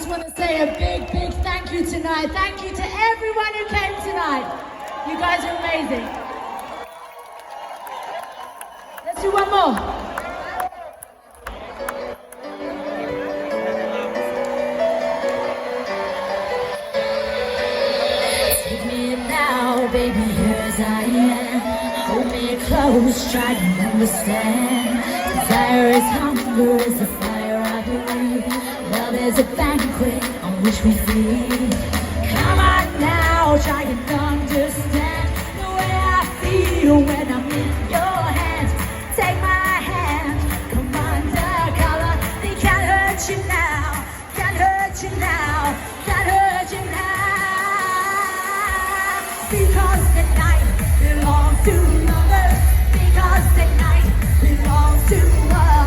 just want to say a big, big thank you tonight. Thank you to everyone who came tonight. You guys are amazing. Let's do one more. Take me now, baby, here as I am. Hold me close, try to understand. Desire is hunger, is the fire I breathe. Love is a banquet on which we feed. Come on now, try and understand the way I feel.